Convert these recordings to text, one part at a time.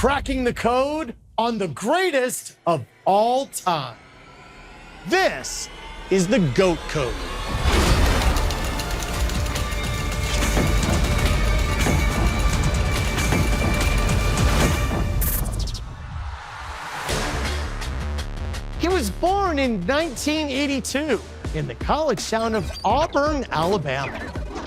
cracking the code on the greatest of all time. This is the GOAT Code. He was born in 1982 in the college town of Auburn, Alabama.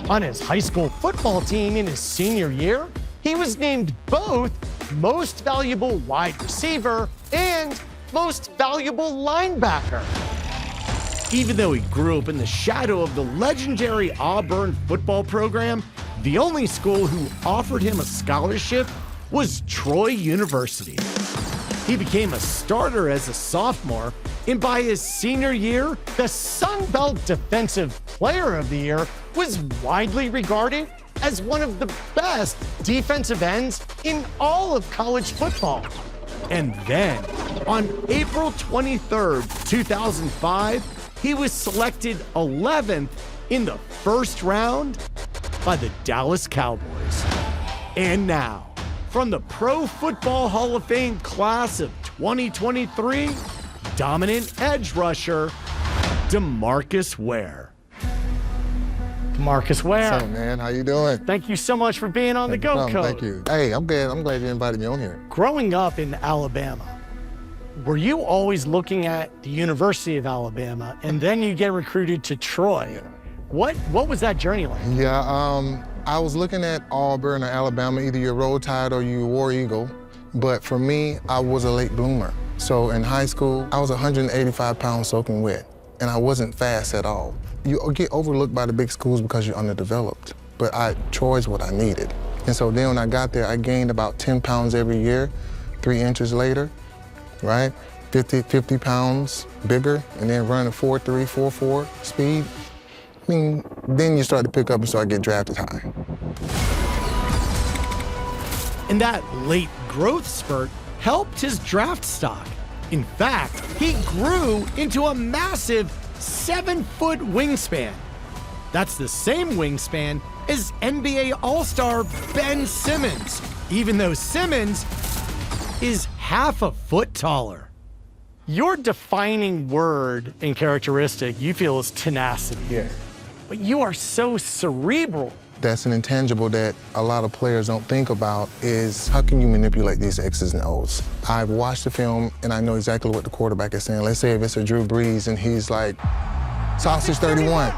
On his high school football team in his senior year, he was named both Most Valuable Wide Receiver and Most Valuable Linebacker. Even though he grew up in the shadow of the legendary Auburn football program, the only school who offered him a scholarship was Troy University. He became a starter as a sophomore, and by his senior year, the Sun Belt Defensive Player of the Year was widely regarded as one of the best defensive ends in all of college football. And then, on April 23rd, 2005, he was selected 11th in the first round by the Dallas Cowboys. And now, from the Pro Football Hall of Fame class of 2023, dominant edge rusher, Demarcus Ware. Demarcus Ware. What's up, man? How you doing? Thank you so much for being on the GOAT Code. Thank you. Hey, I'm glad you invited me on here. Growing up in Alabama, were you always looking at the University of Alabama, and then you get recruited to Troy? Yeah. What was that journey like? Yeah, I was looking at Auburn or Alabama, either you're Roll Tide or you War Eagle. But for me, I was a late bloomer. So in high school, I was 185 pounds soaking wet, and I wasn't fast at all. You get overlooked by the big schools because you're underdeveloped. But Troy's what I needed. And so then when I got there, I gained about 10 pounds every year, 3 inches later, right? 50 pounds bigger, and then running a 4.3, 4.4 speed. I mean, then you start to pick up and start getting drafted high. And that late growth spurt helped his draft stock. In fact, he grew into a massive 7-foot wingspan. That's the same wingspan as NBA All-Star Ben Simmons, even though Simmons is half a foot taller. Your defining word and characteristic you feel is tenacity. Yeah. But you are so cerebral. That's an intangible that a lot of players don't think about is how can you manipulate these X's and O's? I've watched the film and I know exactly what the quarterback is saying. Let's say if it's a Drew Brees and he's like, sausage 31.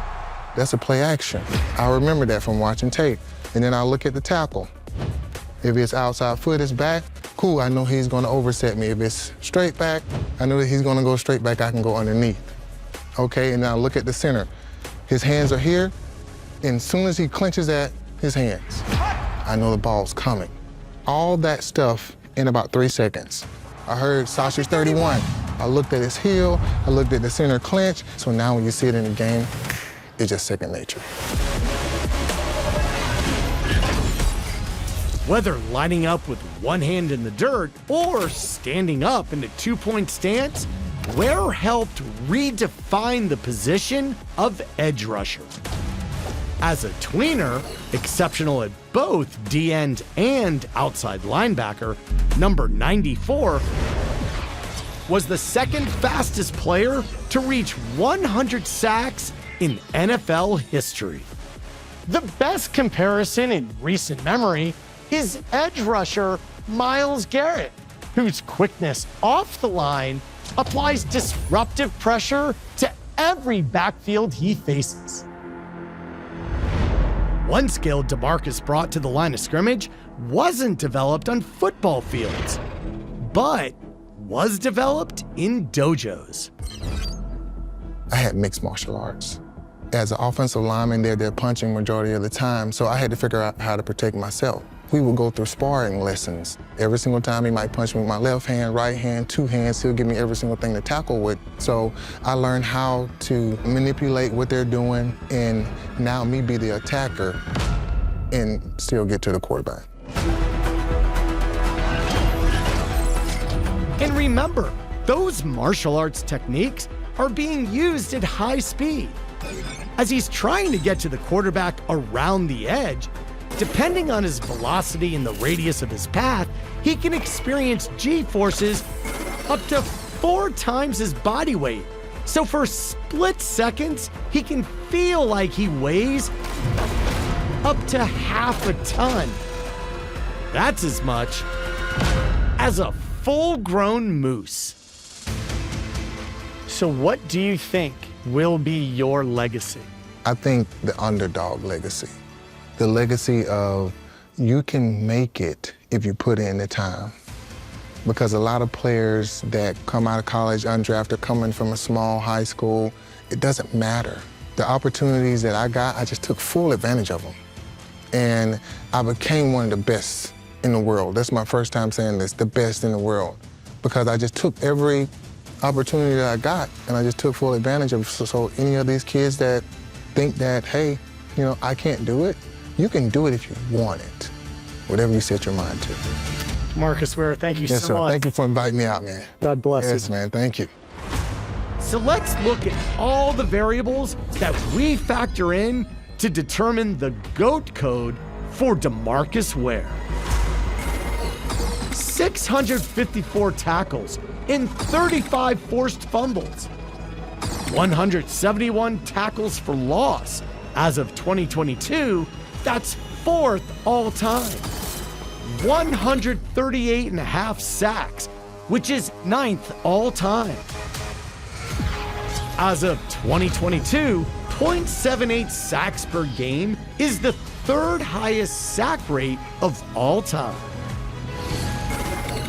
That's a play action. I remember that from watching tape. And then I look at the tackle. If it's outside foot, it's back, cool, I know he's gonna overset me. If it's straight back, I know that he's gonna go straight back, I can go underneath. Okay, and now look at the center. His hands are here, and as soon as he clenches at his hands, I know the ball's coming. All that stuff in about 3 seconds. I heard sausage 31. I looked at his heel, I looked at the center clench, so now when you see it in the game, it's just second nature. Whether lining up with one hand in the dirt or standing up in a 2-point stance, Ware helped redefine the position of edge rusher. As a tweener, exceptional at both D-end and outside linebacker, number 94 was the second fastest player to reach 100 sacks in NFL history. The best comparison in recent memory is edge rusher Myles Garrett, whose quickness off the line applies disruptive pressure to every backfield he faces. One skill Demarcus brought to the line of scrimmage wasn't developed on football fields, but was developed in dojos. I had mixed martial arts. As an offensive lineman, they're punching majority of the time, so I had to figure out how to protect myself. We would go through sparring lessons. Every single time he might punch me with my left hand, right hand, 2 hands, he'll give me every single thing to tackle with. So I learned how to manipulate what they're doing and now me be the attacker and still get to the quarterback. And remember, those martial arts techniques are being used at high speed. As he's trying to get to the quarterback around the edge, Depending on his velocity and the radius of his path, he can experience G-forces up to 4 times his body weight. So for split seconds, he can feel like he weighs up to half a ton. That's as much as a full-grown moose. So what do you think will be your legacy? I think the underdog legacy. The legacy of you can make it if you put in the time. Because a lot of players that come out of college undrafted, coming from a small high school, it doesn't matter. The opportunities that I got, I just took full advantage of them. And I became one of the best in the world. That's my first time saying this, the best in the world. Because I just took every opportunity that I got and I just took full advantage of it. So any of these kids that think that, hey, you know, I can't do it, you can do it if you want it, whatever you set your mind to. Demarcus Ware, thank you Yes, so sir. much. Thank you for inviting me out, man. God bless you. Yes, man. Thank you. So let's look at all the variables that we factor in to determine the GOAT code for Demarcus Ware. 654 tackles and 35 forced fumbles. 171 tackles for loss. As of 2022, that's 4th all time. 138.5 sacks, which is 9th all time. As of 2022, 0.78 sacks per game is the 3rd highest sack rate of all time.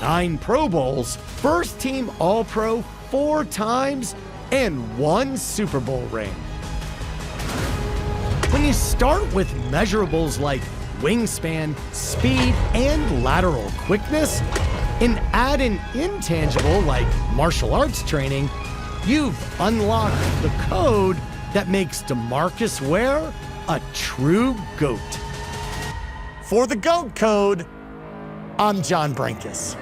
9 Pro Bowls, 1st team All-Pro 4 times, and 1 Super Bowl ring. When you start with measurables like wingspan, speed, and lateral quickness, and add an intangible like martial arts training, you've unlocked the code that makes Demarcus Ware a true GOAT. For the GOAT code, I'm John Brinkus.